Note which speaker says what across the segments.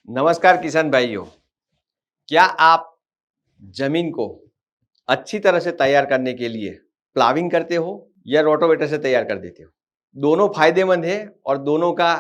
Speaker 1: नमस्कार किसान भाइयों। क्या आप जमीन को अच्छी तरह से तैयार करने के लिए प्लाविंग करते हो या रोटोवेटर से तैयार कर देते हो? दोनों फायदेमंद है और दोनों का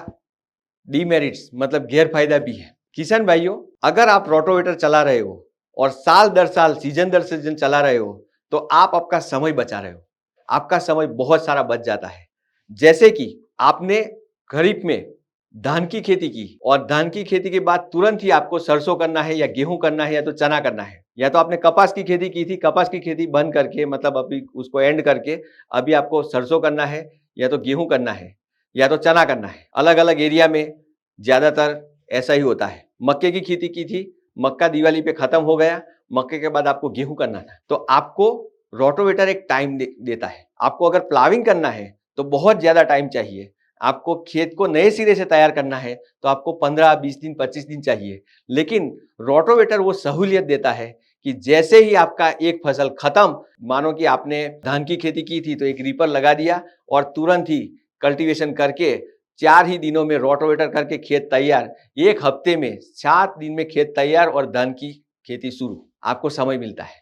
Speaker 1: डीमेरिट्स मतलब गैर फायदा भी है। किसान भाइयों, अगर आप रोटोवेटर चला रहे हो और साल दर साल सीजन दर सीजन चला रहे हो तो आप आपका समय बचा रहे हो। आपका समय बहुत सारा बच जाता है। जैसे कि आपने खरीफ में धान की खेती की और धान की खेती के बाद तुरंत ही आपको सरसों करना है या गेहूं करना है या तो चना करना है, या तो आपने कपास की खेती की थी, कपास की खेती बंद करके मतलब अभी उसको एंड करके अभी आपको सरसों करना है या तो गेहूं करना है या तो चना करना है। अलग अलग एरिया में ज्यादातर ऐसा ही होता है। मक्के की खेती की थी, मक्का दिवाली पे खत्म हो गया, मक्के के बाद आपको गेहूं करना था, तो आपको रोटोवेटर एक टाइम देता है। आपको अगर प्लाविंग करना है तो बहुत ज्यादा टाइम चाहिए। आपको खेत को नए सिरे से तैयार करना है तो आपको 15-20 दिन 25 दिन चाहिए। लेकिन रोटोवेटर वो सहूलियत देता है कि जैसे ही आपका एक फसल खत्म, मानो कि आपने धान की खेती की थी तो एक रीपर लगा दिया और तुरंत ही कल्टीवेशन करके 4 ही दिनों में रोटोवेटर करके खेत तैयार, एक हफ्ते में 7 दिन में खेत तैयार और धान की खेती शुरू। आपको समय मिलता है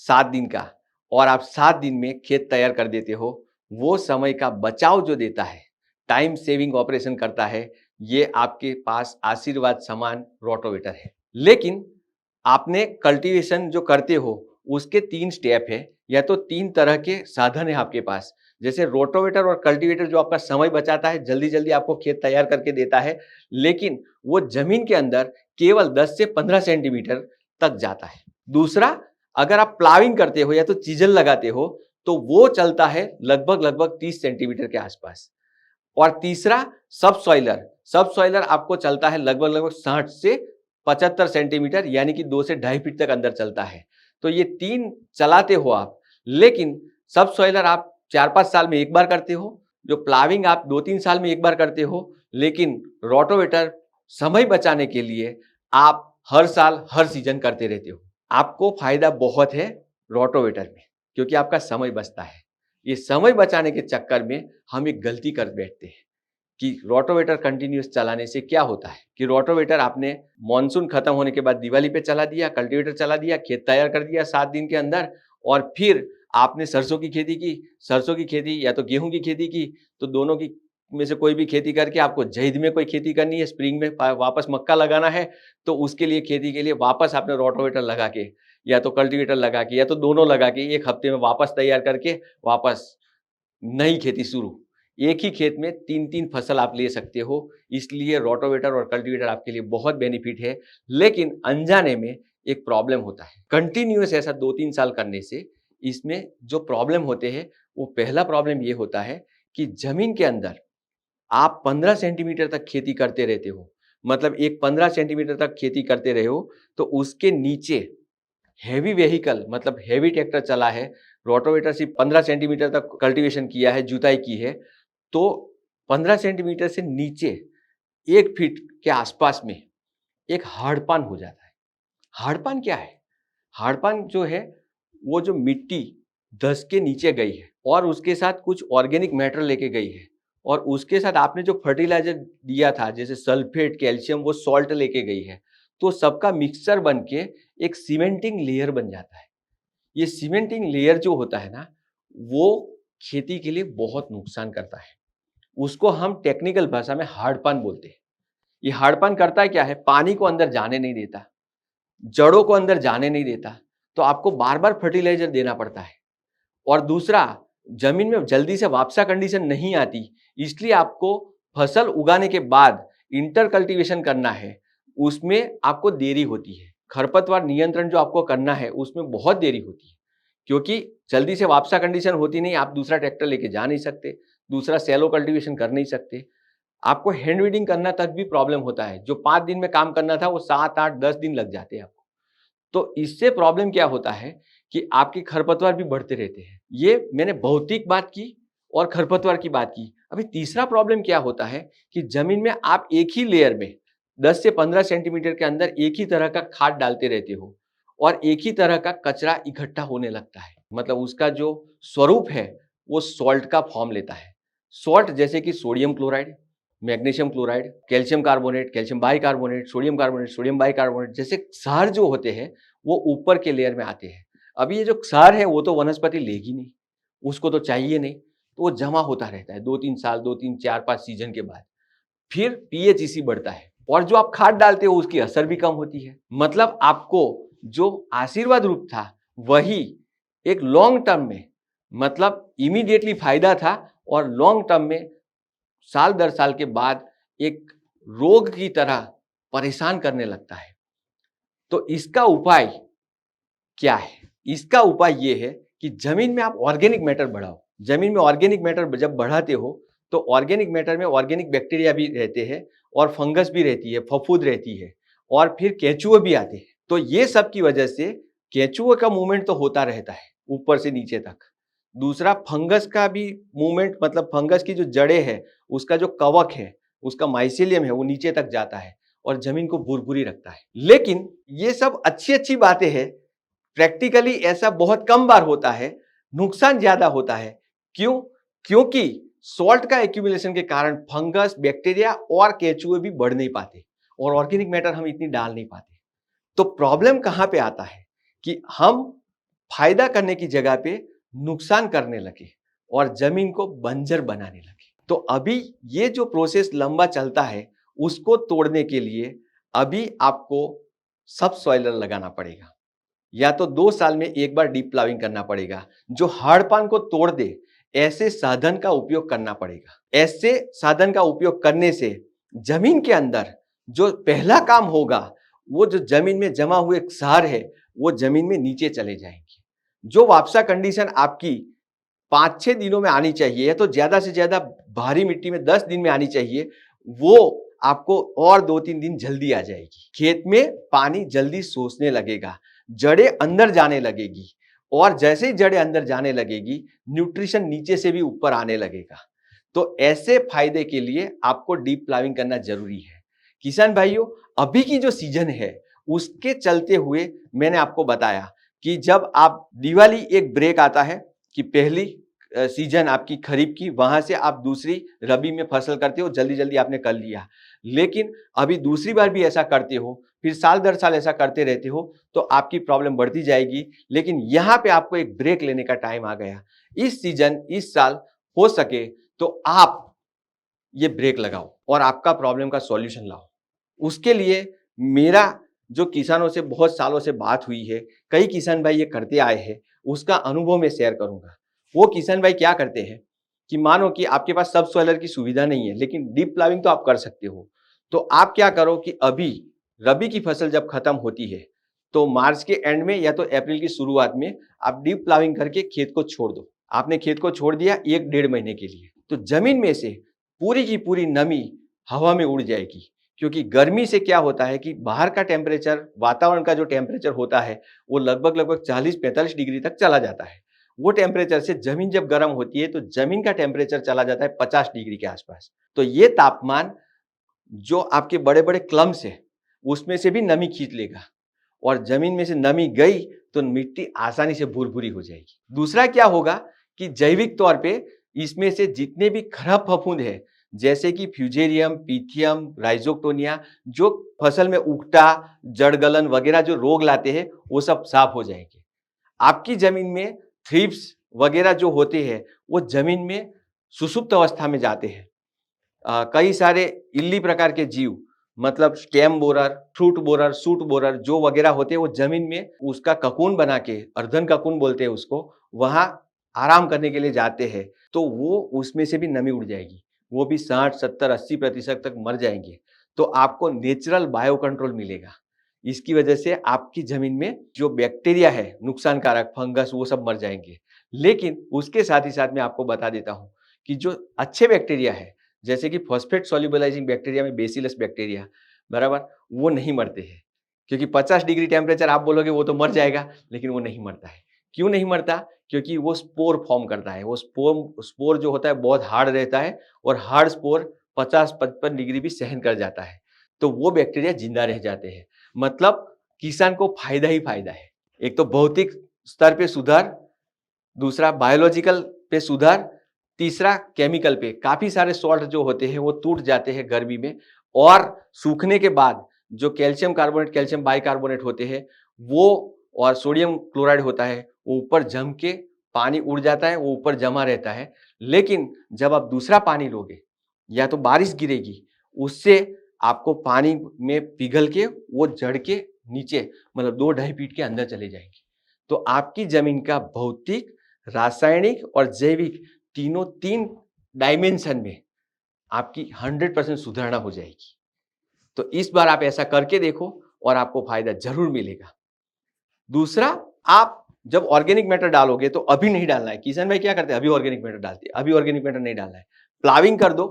Speaker 1: 7 दिन का और आप 7 दिन में खेत तैयार कर देते हो। वो समय का बचाव जो देता है, टाइम सेविंग ऑपरेशन करता है, ये आपके पास आशीर्वाद समान रोटोवेटर है। लेकिन आपने कल्टीवेशन जो करते हो उसके 3 स्टेप है या तो 3 तरह के साधन है आपके पास। जैसे रोटोवेटर और कल्टीवेटर जो आपका समय बचाता है, जल्दी जल्दी आपको खेत तैयार करके देता है, लेकिन वो जमीन के अंदर केवल 10 से 15 सेंटीमीटर तक जाता है। दूसरा, अगर आप प्लाविंग करते हो या तो चीजल लगाते हो तो वो चलता है लगभग 30 सेंटीमीटर के आसपास। और तीसरा, सब सॉइलर आपको चलता है लगभग 60 से 75 सेंटीमीटर, यानी कि 2 से 2.5 फीट तक अंदर चलता है। तो ये 3 चलाते हो आप, लेकिन सब सॉइलर आप 4-5 साल में एक बार करते हो, जो प्लाविंग आप 2-3 साल में एक बार करते हो। लेकिन रोटोवेटर समय बचाने के लिए आप हर साल हर सीजन करते रहते हो। आपको फायदा बहुत है रोटोवेटर में, क्योंकि आपका समय बचता है। ये समय बचाने के चक्कर में हम एक गलती कर बैठते हैं कि रोटोवेटर कंटिन्यूस चलाने से क्या होता है कि रोटोवेटर आपने मॉनसून खत्म होने के बाद दिवाली पे चला दिया, कल्टीवेटर चला दिया, खेत तैयार कर दिया 7 दिन के अंदर, और फिर आपने सरसों की खेती की, सरसों की खेती या तो गेहूं की खेती की, तो दोनों की में से कोई भी खेती करके आपको जैद में कोई खेती करनी है, स्प्रिंग में वापस मक्का लगाना है, तो उसके लिए खेती के लिए वापस आपने रोटोवेटर लगा के या तो कल्टीवेटर लगा के या तो दोनों लगा के एक हफ्ते में वापस तैयार करके वापस नई खेती शुरू। एक ही खेत में 3-3 फसल आप ले सकते हो। इसलिए रोटोवेटर और कल्टीवेटर आपके लिए बहुत बेनिफिट है। लेकिन अनजाने में एक प्रॉब्लम होता है। कंटिन्यूअस ऐसा 2-3 साल करने से इसमें जो प्रॉब्लम होते हैं, वो पहला प्रॉब्लम ये होता है कि जमीन के अंदर आप 15 सेंटीमीटर तक खेती करते रहते हो। मतलब एक 15 सेंटीमीटर तक खेती करते रहे हो तो उसके नीचे हेवी व्हीकल मतलब हेवी ट्रैक्टर चला है, रोटोवेटर सिर्फ 15 सेंटीमीटर तक कल्टीवेशन किया है, जुताई की है, तो 15 सेंटीमीटर से नीचे 1 फीट के आसपास में एक हाड़पान हो जाता है। हाड़पान क्या है? हाड़पान जो है वो जो मिट्टी धस के नीचे गई है और उसके साथ कुछ ऑर्गेनिक मैटर लेके गई है, और उसके साथ आपने जो फर्टिलाइजर दिया था जैसे सल्फेट, कैल्शियम, वो सॉल्ट लेके गई है, तो सबका मिक्सचर बन के एक सीमेंटिंग लेयर बन जाता है। ये सीमेंटिंग लेयर जो होता है ना, वो खेती के लिए बहुत नुकसान करता है। उसको हम टेक्निकल भाषा में हाड़पान बोलते हैं। ये हाड़पान करता है क्या है, पानी को अंदर जाने नहीं देता, जड़ों को अंदर जाने नहीं देता, तो आपको बार बार फर्टिलाइजर देना पड़ता है। और दूसरा, जमीन में जल्दी से वापसा कंडीशन नहीं आती, इसलिए आपको फसल उगाने के बाद इंटर कल्टीवेशन करना है, उसमें आपको देरी होती है। खरपतवार नियंत्रण जो आपको करना है उसमें बहुत देरी होती है, क्योंकि जल्दी से वापसा कंडीशन होती नहीं। आप दूसरा ट्रैक्टर लेके जा नहीं सकते, दूसरा सैलो कल्टीवेशन कर नहीं सकते। आपको हैंड वीडिंग करना तक भी प्रॉब्लम होता है। जो 5 दिन में काम करना था वो 7, 8, 10 दिन लग जाते हैं आपको। तो इससे प्रॉब्लम क्या होता है कि आपके खरपतवार भी बढ़ते रहते हैं। ये मैंने भौतिक बात की और खरपतवार की बात की। अभी तीसरा प्रॉब्लम क्या होता है कि जमीन में आप एक ही लेयर में 10 से 15 सेंटीमीटर के अंदर एक ही तरह का खाद डालते रहते हो और एक ही तरह का कचरा इकट्ठा होने लगता है। मतलब उसका जो स्वरूप है वो सॉल्ट का फॉर्म लेता है। सॉल्ट जैसे कि sodium chloride, magnesium chloride, calcium carbonate, calcium bicarbonate, sodium bicarbonate जैसे क्षार जो होते हैं वो ऊपर के लेयर में आते हैं। अभी ये जो क्षार है वो तो वनस्पति लेगी नहीं, उसको तो चाहिए नहीं, तो वो जमा होता रहता है 2-3 साल, 2-3, 4-5 सीजन के बाद। फिर पीएच इसी बढ़ता है और जो आप खाद डालते हो उसकी असर भी कम होती है। मतलब आपको जो आशीर्वाद रूप था वही एक लॉन्ग टर्म में, मतलब इमीडिएटली फायदा था और लॉन्ग टर्म में साल दर साल के बाद एक रोग की तरह परेशान करने लगता है। तो इसका उपाय क्या है? इसका उपाय ये है कि जमीन में आप ऑर्गेनिक मैटर बढ़ाओ। जमीन में ऑर्गेनिक मैटर जब बढ़ाते हो तो ऑर्गेनिक मैटर में ऑर्गेनिक बैक्टीरिया भी रहते हैं और फंगस भी रहती है, फफूंद रहती है और फिर केंचुए भी आते हैं। तो ये सब की वजह से केंचुए का मूवमेंट तो होता रहता है ऊपर से नीचे तक। दूसरा फंगस का भी मूवमेंट, मतलब फंगस की जो जड़ें है उसका जो कवक है, उसका माइसेलियम है, वो नीचे तक जाता है और जमीन को भुरभुरी रखता है। लेकिन ये सब अच्छी अच्छी बातें हैं, प्रैक्टिकली ऐसा बहुत कम बार होता है, नुकसान ज्यादा होता है। क्यों? क्योंकि सॉल्ट का एक्यूमुलेशन के कारण फंगस, बैक्टीरिया और केंचुए भी बढ़ नहीं पाते और ऑर्गेनिक मैटर हम इतनी डाल नहीं पाते। तो प्रॉब्लम कहां पे आता है कि हम फायदा करने की जगह पे नुकसान करने लगे और जमीन को बंजर बनाने लगे। तो अभी ये जो प्रोसेस लंबा चलता है उसको तोड़ने के लिए अभी आपको सब सॉइलर लगाना पड़ेगा, या तो 2 साल में एक बार डीप प्लाविंग करना पड़ेगा जो हाड़पान को तोड़ दे। ऐसे साधन का उपयोग करना पड़ेगा। ऐसे साधन का उपयोग करने से जमीन के अंदर जो पहला काम होगा, वो जो जमीन में जमा हुए क्षार है वो जमीन में नीचे चले जाएंगे। जो वापसा कंडीशन आपकी 5-6 दिनों में आनी चाहिए, तो ज्यादा से ज्यादा भारी मिट्टी में 10 दिन में आनी चाहिए, वो आपको और 2-3 दिन जल्दी आ जाएगी। खेत में पानी जल्दी सोखने लगेगा, जड़ें अंदर जाने लगेगी और जैसे ही जड़ें अंदर जाने लगेगी न्यूट्रिशन नीचे से भी ऊपर आने लगेगा। तो ऐसे फायदे के लिए आपको डीप प्लाविंग करना जरूरी है। किसान भाइयों, अभी की जो सीजन है उसके चलते हुए मैंने आपको बताया कि जब आप दिवाली एक ब्रेक आता है कि पहली सीजन आपकी खरीफ की, वहां से आप दूसरी रबी में फसल करते हो, जल्दी जल्दी आपने कर लिया। लेकिन अभी दूसरी बार भी ऐसा करते हो, फिर साल दर साल ऐसा करते रहते हो, तो आपकी प्रॉब्लम बढ़ती जाएगी। लेकिन यहाँ पे आपको एक ब्रेक लेने का टाइम आ गया। इस सीजन, इस साल हो सके तो आप ये ब्रेक लगाओ और आपका प्रॉब्लम का सॉल्यूशन लाओ। उसके लिए मेरा जो किसानों से बहुत सालों से बात हुई है, कई किसान भाई ये करते आए हैं, उसका अनुभव मैं शेयर करूंगा। वो किसान भाई क्या करते हैं कि मानो कि आपके पास सब सॉइलर की सुविधा नहीं है, लेकिन डीप प्लाविंग तो आप कर सकते हो। तो आप क्या करो कि अभी रबी की फसल जब खत्म होती है तो मार्च के एंड में या तो अप्रैल की शुरुआत में आप डीप प्लाविंग करके खेत को छोड़ दो। आपने खेत को छोड़ दिया 1-1.5 महीने के लिए, तो जमीन में से पूरी की पूरी नमी हवा में उड़ जाएगी। क्योंकि गर्मी से क्या होता है कि बाहर का टेम्परेचर, वातावरण का जो टेम्परेचर होता है वो लगभग 40-45 डिग्री तक चला जाता है। वो टेम्परेचर से जमीन जब गर्म होती है तो जमीन का टेम्परेचर चला जाता है 50 डिग्री के आसपास। तो ये तापमान जो आपके बड़े बड़े क्लम्स है उसमें से भी नमी खींच लेगा और जमीन में से नमी गई तो मिट्टी आसानी से भुरभुरी हो जाएगी। दूसरा क्या होगा कि जैविक तौर पे इसमें से जितने भी खराब फफूंद है, जैसे कि फ्यूजेरियम, पीथियम, राइजोक्टोनिया, जो फसल में उगटा, जड़गलन वगैरह जो रोग लाते हैं वो सब साफ हो जाएंगे। आपकी जमीन में थ्रिप्स वगैरह जो होते हैं वो जमीन में सुसुप्त अवस्था में जाते हैं। कई सारे इल्ली प्रकार के जीव, मतलब stem borer, fruit borer, suit borer जो वगैरह होते हैं वो जमीन में उसका ककून बना के, अर्धन ककून बोलते हैं उसको, वहां आराम करने के लिए जाते हैं। तो वो उसमें से भी नमी उड़ जाएगी, वो भी 60, 70, 80% तक मर जाएंगे। तो आपको नेचुरल बायो कंट्रोल मिलेगा। इसकी वजह से आपकी जमीन में जो बैक्टीरिया है नुकसानकारक, फंगस, वो सब मर जाएंगे। लेकिन उसके साथ ही साथ मैं आपको बता देता हूं कि जो अच्छे बैक्टीरिया है, जैसे कि फॉस्फेट सॉल्युबलाइजिंग बैक्टीरिया में बेसिलस बैक्टीरिया, बराबर, वो नहीं मरते हैं। क्योंकि 50 डिग्री टेम्परेचर आप बोलोगे वो तो मर जाएगा, लेकिन वो नहीं मरता है। क्यों नहीं मरता? क्योंकि वो स्पोर फॉर्म करता है। वो स्पोर जो होता है बहुत हार्ड रहता है और हार्ड स्पोर 50-55 डिग्री भी सहन कर जाता है। तो वो बैक्टीरिया जिंदा रह जाते हैं। मतलब किसान को फायदा ही फायदा है। एक तो भौतिक स्तर पे सुधार, दूसरा बायोलॉजिकल पे सुधार, तीसरा केमिकल पे, काफी सारे सॉल्ट जो होते हैं वो टूट जाते हैं गर्मी में, और सूखने के बाद जो कैल्शियम कार्बोनेट, कैल्शियम बाइकार्बोनेट होते हैं वो, और सोडियम क्लोराइड होता है, वो ऊपर जम के पानी उड़ जाता है, वो ऊपर जमा रहता है। लेकिन जब आप दूसरा पानी लोगे या तो बारिश गिरेगी, उससे आपको पानी में पिघल के वो जड़ के नीचे, मतलब 2-2.5 फीट के अंदर चले जाएंगे। तो आपकी जमीन का भौतिक, रासायनिक और जैविक तीनों 3 डायमेंशन में आपकी 100% सुधारणा हो जाएगी। तो इस बार आप ऐसा करके देखो और आपको फायदा जरूर मिलेगा। दूसरा, आप जब ऑर्गेनिक मैटर डालोगे तो अभी नहीं डालना है। किशन भाई क्या करते हैं, अभी ऑर्गेनिक मैटर डालते हैं, अभी ऑर्गेनिक मैटर नहीं डालना है। प्लाविंग कर दो,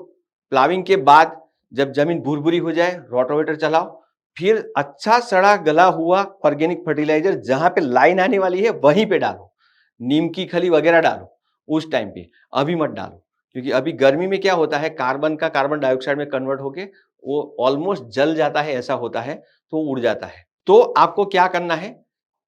Speaker 1: प्लाविंग के बाद जब जमीन भुरभुरी हो जाए रोटावेटर चलाओ, फिर अच्छा सड़ा गला हुआ ऑर्गेनिक फर्टिलाइजर जहां पे लाइन आने वाली है वहीं पे डालो, नीम की खली वगैरह डालो उस टाइम पे, अभी मत डालो। क्योंकि अभी गर्मी में क्या होता है, कार्बन का कार्बन डाइऑक्साइड में कन्वर्ट होके वो ऑलमोस्ट जल जाता है, ऐसा होता है, तो उड़ जाता है। तो आपको क्या करना है,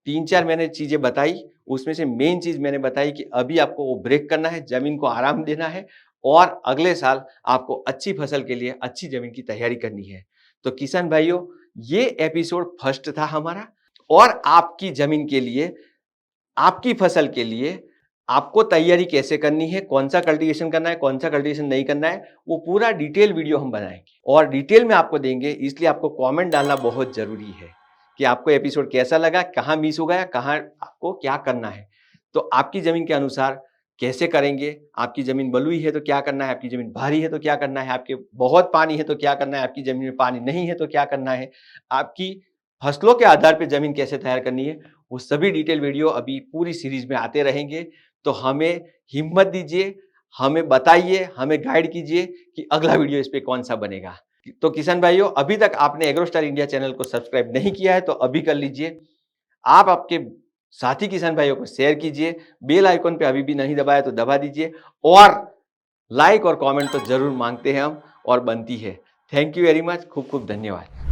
Speaker 1: 3-4 मैंने चीजें बताई, उसमें से मेन चीज मैंने बताई कि अभी आपको वो ब्रेक करना है, जमीन को आराम देना है, और अगले साल आपको अच्छी फसल के लिए अच्छी जमीन की तैयारी करनी है। तो किसान भाइयों, ये एपिसोड फर्स्ट था हमारा, और आपकी जमीन के लिए, आपकी फसल के लिए आपको तैयारी कैसे करनी है, कौन सा कल्टीवेशन करना है, कौन सा कल्टीवेशन नहीं करना है, वो पूरा डिटेल वीडियो हम बनाएंगे और डिटेल में आपको देंगे। इसलिए आपको कमेंट डालना बहुत जरूरी है कि आपको एपिसोड कैसा लगा, कहाँ मिस हो गया, कहाँ आपको क्या करना है। तो आपकी जमीन के अनुसार कैसे करेंगे, आपकी जमीन बलुई है तो क्या करना है, आपकी जमीन भारी है तो क्या करना है, आपके बहुत पानी है तो क्या करना है, आपकी जमीन में पानी नहीं है तो क्या करना है, आपकी फसलों के आधार पर जमीन कैसे तैयार करनी है, वो सभी डिटेल वीडियो अभी पूरी सीरीज में आते रहेंगे। तो हमें हिम्मत दीजिए, हमें बताइए, हमें गाइड कीजिए कि अगला वीडियो इस पे कौन सा बनेगा। तो किसान भाइयों, अभी तक आपने एग्रोस्टार इंडिया चैनल को सब्सक्राइब नहीं किया है तो अभी कर लीजिए। आप आपके साथी किसान भाइयों को शेयर कीजिए, बेल आइकन पे अभी भी नहीं दबाया तो दबा दीजिए, और लाइक और कमेंट तो जरूर मांगते हैं हम, और बनती है। थैंक यू वेरी मच, खूब खूब धन्यवाद।